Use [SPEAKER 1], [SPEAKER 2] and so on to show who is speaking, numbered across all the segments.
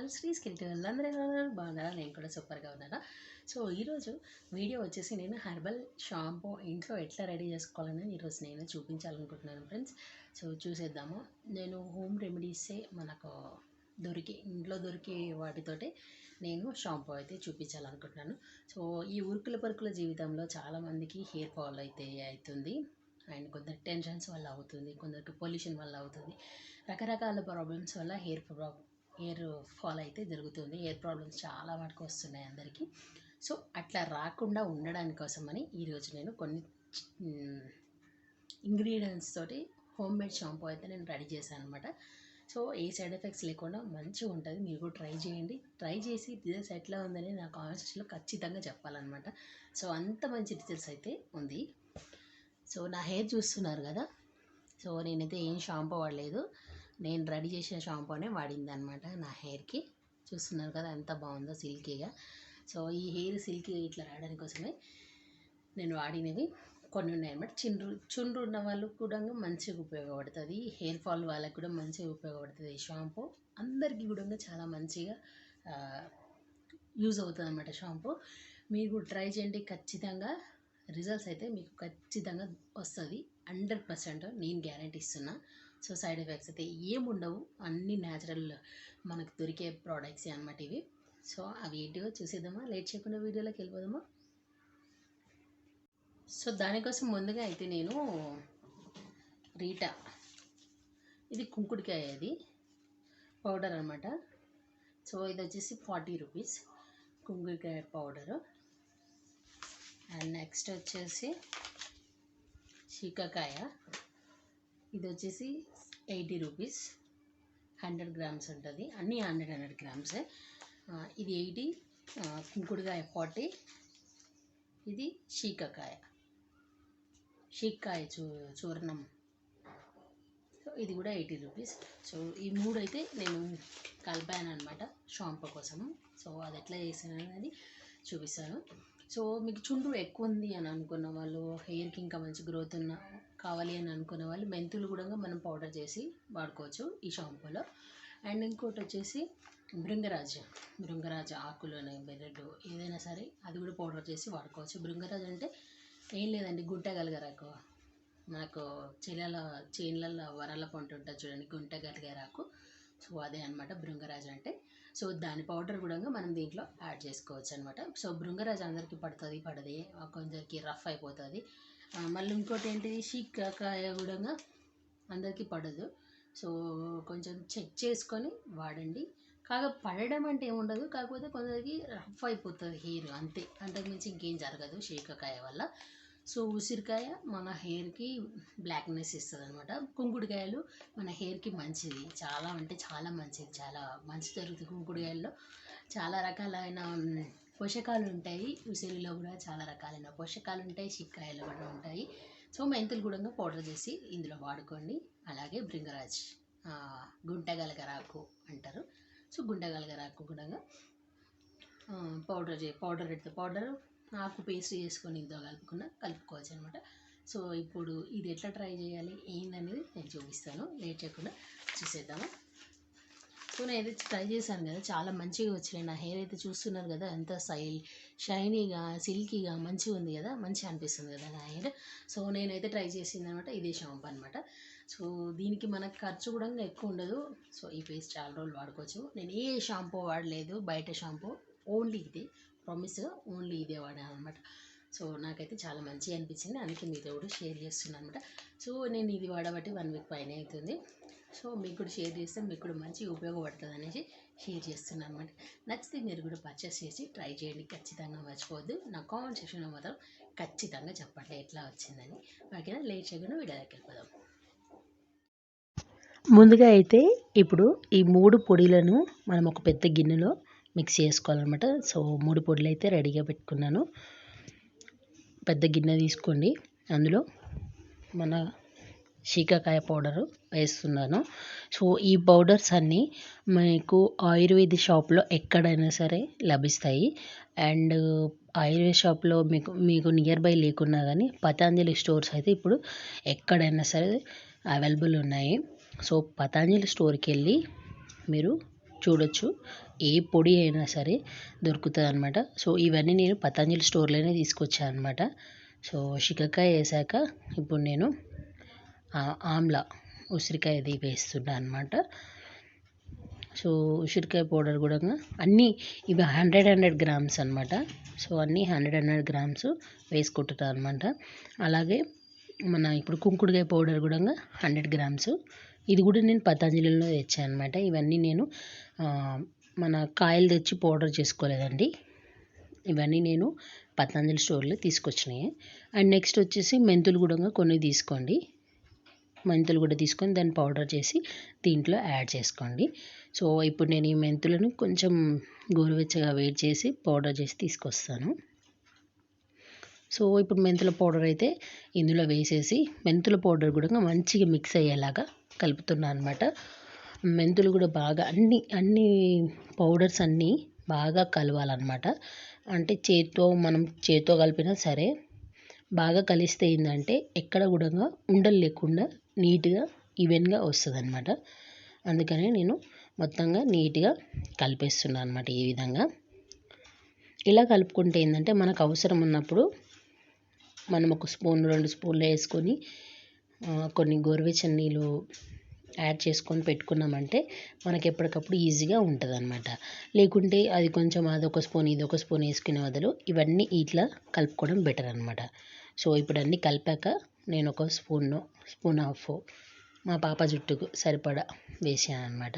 [SPEAKER 1] Channel Shri skill అందరూ ఎలా ఉన్నారు? బాగున్నారా? నేను కూడా సూపర్గా ఉన్నాను. సో ఈరోజు వీడియో వచ్చేసి నేను హెర్బల్ షాంపూ ఇంట్లో ఎట్లా రెడీ చేసుకోవాలని ఈరోజు నేను చూపించాలనుకుంటున్నాను ఫ్రెండ్స్. సో చూసేద్దాము. నేను హోమ్ రెమెడీసే మనకు ఇంట్లో దొరికే వాటితోటే నేను షాంపూ అయితే చూపించాలనుకుంటున్నాను. సో ఈ ఉరుకుల పరుకుల జీవితంలో చాలామందికి హెయిర్ ఫాల్ అయితే అవుతుంది, అండ్ కొందరు టెన్షన్స్ వల్ల అవుతుంది, కొందరికి పొల్యూషన్ వల్ల అవుతుంది, రకరకాల ప్రాబ్లమ్స్ వల్ల హెయిర్ ఫాల్ అయితే జరుగుతుంది. హెయిర్ ప్రాబ్లమ్స్ చాలా మటుకు వస్తున్నాయి అందరికీ. సో అట్లా రాకుండా ఉండడానికి కోసమని ఈరోజు నేను కొన్ని ఇంగ్రీడియంట్స్ తోటి హోమ్ మేడ్ షాంపూ అయితే నేను రెడీ చేశాను అనమాట. సో ఏ సైడ్ ఎఫెక్ట్స్ లేకుండా మంచిగా ఉంటుంది. మీరు కూడా ట్రై చేయండి. ట్రై చేసి రిజల్ట్స్ ఎట్లా ఉందని నా కామెంట్ సెక్షన్లో ఖచ్చితంగా చెప్పాలన్నమాట. సో అంత మంచి రిజల్ట్స్ అయితే ఉంది. సో నా హెయిర్ చూస్తున్నారు కదా. సో నేనైతే ఏం షాంపూ వాడలేదు, నేను రెడీ చేసిన షాంపూనే వాడింది అనమాట నా హెయిర్కి. చూస్తున్నారు కదా ఎంత బాగుందో సిల్కీగా. సో ఈ హెయిర్ సిల్కీగా ఇట్లా రావడానికి కోసమే నేను వాడినవి కొన్ని ఉన్నాయన్నమాట. చుండ్రు ఉన్న వాళ్ళకు కూడా మంచిగా ఉపయోగపడుతుంది, హెయిర్ ఫాల్ వాళ్ళకి కూడా మంచిగా ఉపయోగపడుతుంది ఈ షాంపూ. అందరికీ కూడా చాలా మంచిగా యూజ్ అవుతుంది అన్నమాట షాంపూ. మీరు కూడా ట్రై చేయండి, ఖచ్చితంగా రిజల్ట్స్ అయితే మీకు ఖచ్చితంగా వస్తుంది. 100% నేను గ్యారంటీ ఇస్తున్నా. సో సైడ్ ఎఫెక్ట్స్ అయితే ఏముండవు, అన్నీ న్యాచురల్ మనకు దొరికే ప్రోడక్ట్సే అన్నమాట ఇవి. సో అవి ఏంటివో చూసేద్దామా, లేట్ చేయకుండా వీడియోలోకి వెళ్ళిపోదామా. సో దానికోసం ముందుగా అయితే నేను రీటా, ఇది కుంకుడికాయ, ఇది పౌడర్ అనమాట. సో ఇది వచ్చేసి 40 రూపీస్ కుంకుడికాయ పౌడరు. అండ్ నెక్స్ట్ వచ్చేసి శీకాకాయ, ఇది వచ్చేసి 80 రూపీస్, 100 గ్రామ్స్ ఉంటుంది, అన్నీ 100 గ్రామ్సే. ఇది 80, కుంకుడుకాయ 40, ఇది శీకాకాయ చూర్ణం, సో ఇది కూడా 80 రూపీస్. సో ఈ మూడు అయితే నేను కలిపాను అనమాట షాంపూ కోసము. సో అది ఎట్లా చేసాను అనేది చూపిస్తాను. సో మీకు చుండ్రు ఎక్కువ ఉంది అని అనుకున్న వాళ్ళు, హెయిర్కి ఇంకా మంచి గ్రోత్ కావాలి అని అనుకున్న వాళ్ళు మెంతులు కూడా మనం పౌడర్ చేసి వాడుకోవచ్చు ఈ షాంపూలో. అండ్ ఇంకోటి వచ్చేసి భృంగరాజ ఆకులు, బెర్రెడ్డు, ఏదైనా సరే అది కూడా పౌడర్ చేసి వాడుకోవచ్చు. భృంగరాజు అంటే ఏం లేదండి, గుంటగలగరాకు, మనకు చేన్లలో వరాల పంట ఉంటుంది చూడండి, గుంటగలగరాకు. సో అదే అనమాట భృంగరాజు అంటే. సో దాని పౌడర్ కూడా మనం దీంట్లో యాడ్ చేసుకోవచ్చు అనమాట. సో భృంగరాజు అందరికీ పడుతుంది, పడది, కొందరికి రఫ్ అయిపోతుంది. మళ్ళీ ఇంకోటి ఏంటిది, శీకాకాయ కూడా అందరికీ పడదు. సో కొంచెం చెక్ చేసుకొని వాడండి. పడడం అంటే ఏముండదు, కాకపోతే కొందరికి రఫ్ అయిపోతుంది హెయిర్, అంతే, అంతకుమించి ఇంకేం జరగదు శీకాకాయ వల్ల. సో ఉసిరికాయ మన హెయిర్కి బ్లాక్నెస్ ఇస్తుంది అనమాట. కుంకుడుకాయలు మన హెయిర్కి మంచిది, చాలా అంటే చాలా మంచిది, చాలా మంచి జరుగుతుంది. కుంకుడుకాయల్లో చాలా రకాలైన పోషకాలు ఉంటాయి, ఉసిరిలో కూడా చాలా రకాలైన పోషకాలు ఉంటాయి, శీకాయలు కూడా ఉంటాయి. సో మెంతులు కూడా పౌడర్ చేసి ఇందులో వాడుకోండి. అలాగే భృంగరాజ్, గుంటగలగరాకు అంటారు. సో గుంటగలగరాకు కూడా పౌడర్ ఆకు పేస్ట్ చేసుకొని ఇంతో కలుపుకోవచ్చు అనమాట. సో ఇప్పుడు ఇది ఎట్లా ట్రై చేయాలి ఏందనేది నేను చూపిస్తాను, లేట్ చేయకుండా చూసేద్దాము. సో నేను అయితే ట్రై చేశాను కదా, చాలా మంచిగా వచ్చినాయి. నా హెయిర్ అయితే చూస్తున్నారు కదా ఎంత షైనీగా సిల్కీగా మంచిగా ఉంది కదా, మంచిగా అనిపిస్తుంది కదా నా హెయిర్. సో నేనైతే ట్రై చేసింది అనమాట ఇదే షాంపూ అనమాట. సో దీనికి మనకు ఖర్చు కూడా ఎక్కువ ఉండదు. సో ఈ పేస్ట్ చాలా రోజులు వాడుకోవచ్చు. నేను ఏ షాంపూ వాడలేదు, బయట షాంపూ, ఓన్లీ ఇదే, ప్రామిస్, ఓన్లీ ఇదే వాడాను అనమాట. సో నాకైతే చాలా మంచిగా అనిపించింది, అందుకే మీతో కూడా షేర్ చేస్తున్నాను అనమాట. సో నేను ఇది వాడబట్టి 1 వీక్ పైన అవుతుంది. సో మీకు కూడా షేర్ చేస్తే మీకు కూడా మంచిగా ఉపయోగపడుతుంది అనేసి షేర్ చేస్తున్నాను అనమాట. నచ్చితే మీరు కూడా పర్చేస్ చేసి ట్రై చేయండి, ఖచ్చితంగా మర్చిపోవద్దు. నా కామెంట్ సెక్షన్లో మాత్రం ఖచ్చితంగా చెప్పండి ఎట్లా వచ్చిందని. ఓకేనా, లేట్ చేయకుండా వీడియోకి వెళ్ళిపోదాం. ముందుగా అయితే ఇప్పుడు ఈ 3 పొడిలను మనం ఒక పెద్ద గిన్నెలో మిక్స్ చేసుకోవాలన్నమాట. సో 3 పొడులు అయితే రెడీగా పెట్టుకున్నాను. పెద్ద గిన్నె తీసుకోండి, అందులో మన శీకాకాయ పౌడరు వేస్తున్నాను. సో ఈ పౌడర్స్ అన్నీ మీకు ఆయుర్వేద షాప్లో ఎక్కడైనా సరే లభిస్తాయి. అండ్ ఆయుర్వేద షాప్లో మీకు నియర్ బై లేకున్నా కానీ పతంజలి స్టోర్స్ అయితే ఇప్పుడు ఎక్కడైనా సరే అవైలబుల్ ఉన్నాయి. సో పతంజలి స్టోర్కి వెళ్ళి మీరు చూడొచ్చు. ఏ పొడి అయినా సరే దొరుకుతుంది అనమాట. సో ఇవన్నీ నేను పతంజలి స్టోర్లోనే తీసుకొచ్చాను అనమాట. సో శికాకాయ వేసాక ఇప్పుడు నేను ఆమ్లా ఉసిరికాయది వేస్తున్నా అనమాట. సో ఉసిరికాయ పౌడర్ కూడా అన్నీ ఇవి 100 గ్రామ్స్ అనమాట. సో అన్నీ 100 గ్రామ్స్ వేసుకుంటున్నాను అనమాట. అలాగే మన ఇప్పుడు కుంకుడుకాయ పౌడర్ కూడా 100 గ్రామ్స్. ఇది కూడా నేను పతంజలిలో తెచ్చాను అనమాట. ఇవన్నీ నేను మన కాయలు తెచ్చి పౌడర్ చేసుకోలేదండి. ఇవన్నీ నేను పతంజలి స్టోర్లో తీసుకొచ్చినాయి. అండ్ నెక్స్ట్ వచ్చేసి మెంతులు కూడా కొన్ని తీసుకోండి. మెంతులు కూడా తీసుకొని దాన్ని పౌడర్ చేసి దీంట్లో యాడ్ చేసుకోండి. సో ఇప్పుడు నేను ఈ మెంతులను కొంచెం గోరువెచ్చగా వేడి చేసి పౌడర్ చేసి తీసుకొస్తాను. సో ఇప్పుడు మెంతుల పౌడర్ అయితే ఇందులో వేసేసి మెంతుల పౌడర్ కూడా మంచిగా మిక్స్ అయ్యేలాగా కలుపుతున్నాను అనమాట. మెంతులు కూడా బాగా అన్ని పౌడర్స్ అన్నీ బాగా కలవాలన్నమాట. అంటే మనం చేతితో కలిపినా సరే బాగా కలిస్తే ఏంటంటే ఎక్కడ కూడా ఉండలు లేకుండా నీట్గా ఈవెన్గా వస్తుంది అనమాట. అందుకని నేను మొత్తంగా నీట్గా కలిపేస్తున్నాను అనమాట. ఈ విధంగా ఇలా కలుపుకుంటే ఏంటంటే మనకు అవసరం ఉన్నప్పుడు మనం 1 స్పూన్ 2 స్పూన్లు వేసుకొని కొన్ని గోరువెచ్చని నీళ్ళు యాడ్ చేసుకొని పెట్టుకున్నామంటే మనకి ఎప్పటికప్పుడు ఈజీగా ఉంటుంది అనమాట. లేకుంటే అది కొంచెం అదొక స్పూన్ ఇదొక స్పూన్ వేసుకునే బదులు ఇవన్నీ ఇట్లా కలుపుకోవడం బెటర్ అనమాట. సో ఇప్పుడు అన్నీ కలిపాక నేను ఒక స్పూన్ హాఫ్ మా పాప జుట్టుకు సరిపడా వేసాను అనమాట.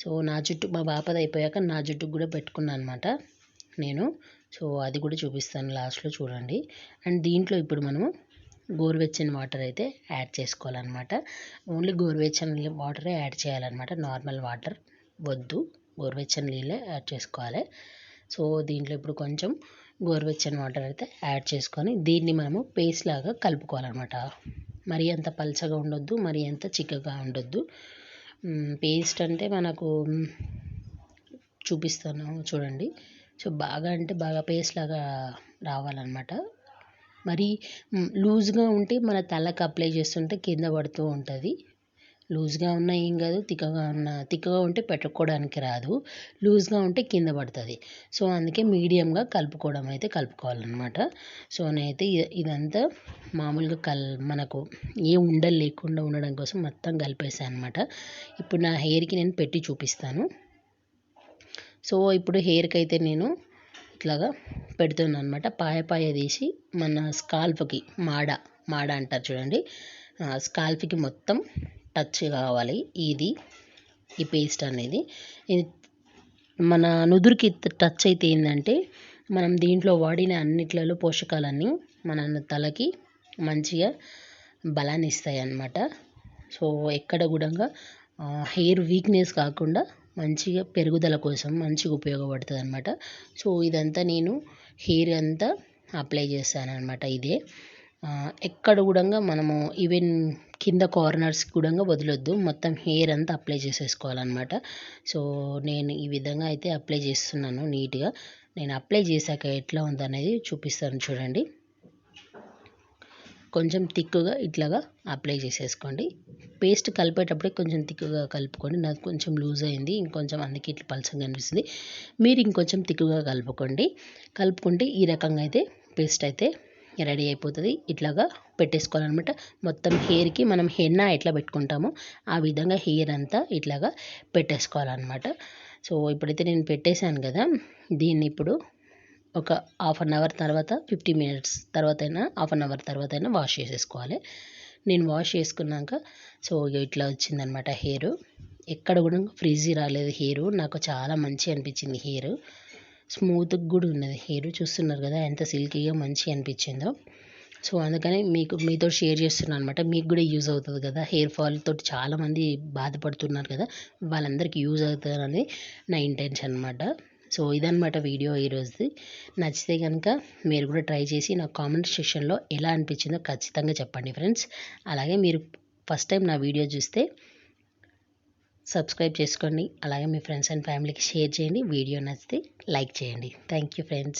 [SPEAKER 1] సో నా జుట్టు మా పాపది అయిపోయాక నా జుట్టుకు కూడా పెట్టుకున్నాను అనమాట నేను. సో అది కూడా చూపిస్తాను లాస్ట్లో చూడండి. అండ్ దీంట్లో ఇప్పుడు మనము గోరువెచ్చని వాటర్ అయితే యాడ్ చేసుకోవాలన్నమాట. ఓన్లీ గోరువెచ్చని వాటరే యాడ్ చేయాలన్నమాట. నార్మల్ వాటర్ వద్దు, గోరువెచ్చని నీళ్ళే యాడ్ చేసుకోవాలి. సో దీంట్లో ఇప్పుడు కొంచెం గోరువెచ్చని వాటర్ అయితే యాడ్ చేసుకొని దీన్ని మనము పేస్ట్ లాగా కలుపుకోవాలన్నమాట. మరీ అంత పల్చగా ఉండొద్దు, మరీ అంత చిక్కగా ఉండొద్దు. పేస్ట్ అంటే మనకు చూపిస్తాను చూడండి. సో బాగా అంటే బాగా పేస్ట్ లాగా రావాలన్నమాట. మరి లూజ్గా ఉంటే మన తలకు అప్లై చేస్తుంటే కింద పడుతూ ఉంటుంది. లూజ్గా ఉన్నా ఏం కాదు, తిక్కగా ఉంటే పెట్టుకోవడానికి రాదు, లూజ్గా ఉంటే కింద పడుతుంది. సో అందుకే మీడియంగా కలుపుకోవాలన్నమాట. సో నేనైతే ఇదంతా మామూలుగా మనకు ఏ ఉండలు లేకుండా ఉండడం కోసం మొత్తం కలిపేసాను అనమాట. ఇప్పుడు నా హెయిర్కి నేను పెట్టి చూపిస్తాను. సో ఇప్పుడు హెయిర్కి అయితే నేను ఇట్లాగా పెడుతున్నాను అనమాట. పాయ తీసి మన స్కాల్ప్కి మాడ అంటారు చూడండి, స్కాల్ప్కి మొత్తం టచ్ కావాలి ఈ పేస్ట్ అనేది. ఇది మన నుదురుకి టచ్ అయితే ఏంటంటే మనం దీంట్లో వాడిన అన్నిట్లలో పోషకాలన్నీ మన తలకి మంచిగా బలాన్ని ఇస్తాయి అన్నమాట. సో ఎక్కడ కూడా హెయిర్ వీక్నెస్ కాకుండా మంచిగా పెరుగుదల కోసం మంచిగా ఉపయోగపడుతుంది అనమాట. సో ఇదంతా నేను హెయిర్ అంతా అప్లై చేశాను అనమాట. ఇదే ఎక్కడ కూడా మనము ఈవెన్ కింద కార్నర్స్ కూడా వదలొద్దు, మొత్తం హెయిర్ అంతా అప్లై చేసేసుకోవాలన్నమాట. సో నేను ఈ విధంగా అయితే అప్లై చేస్తున్నాను నీట్గా. నేను అప్లై చేశాక ఎట్లా ఉందనేది చూపిస్తాను చూడండి. కొంచెం తిక్కుగా ఇట్లాగా అప్లై చేసేసుకోండి. పేస్ట్ కలిపేటప్పుడే కొంచెం తిక్కుగా కలుపుకోండి. నాకు కొంచెం లూజ్ అయింది, ఇంకొంచెం అందుకే ఇట్లా పలచగా అనిపిస్తుంది. మీరు ఇంకొంచెం తిక్కుగా కలుపుకుంటే ఈ రకంగా అయితే పేస్ట్ అయితే రెడీ అయిపోతుంది. ఇట్లాగా పెట్టేసుకోవాలన్నమాట. మొత్తం హెయిర్కి మనం హెన్నా ఎట్లా పెట్టుకుంటామో ఆ విధంగా హెయిర్ అంతా ఇట్లాగా పెట్టేసుకోవాలన్నమాట. సో ఇప్పుడైతే నేను పెట్టేశాను కదా, దీన్ని ఇప్పుడు ఒక 1/2 అవర్ తర్వాత 50 మినిట్స్ తర్వాత అయినా 1/2 అవర్ తర్వాత అయినా వాష్ చేసేసుకోవాలి. నేను వాష్ చేసుకున్నాక సో ఇట్లా వచ్చిందనమాట హెయిర్. ఎక్కడ కూడా ఫ్రిజీ రాలేదు హెయిర్. నాకు చాలా మంచి అనిపించింది హెయిర్. స్మూత్గా కూడా ఉన్నది హెయిర్. చూస్తున్నారు కదా ఎంత సిల్కీగా మంచి అనిపించిందో. సో అందుకని మీతో షేర్ చేస్తున్నాను అనమాట. మీకు కూడా యూజ్ అవుతుంది కదా, హెయిర్ ఫాల్ తోటి చాలామంది బాధపడుతున్నారు కదా, వాళ్ళందరికీ యూజ్ అవుతుందని నా ఇంటెన్షన్ అనమాట. సో ఇదనమాట వీడియో ఈరోజుది. నచ్చితే కనుక మీరు కూడా ట్రై చేసి నాకు కామెంట్ సెక్షన్లో ఎలా అనిపించిందో ఖచ్చితంగా చెప్పండి ఫ్రెండ్స్. అలాగే మీరు ఫస్ట్ టైం నా వీడియో చూస్తే సబ్స్క్రైబ్ చేసుకోండి. అలాగే మీ ఫ్రెండ్స్ అండ్ ఫ్యామిలీకి షేర్ చేయండి. వీడియో నచ్చితే లైక్ చేయండి. Thank you friends.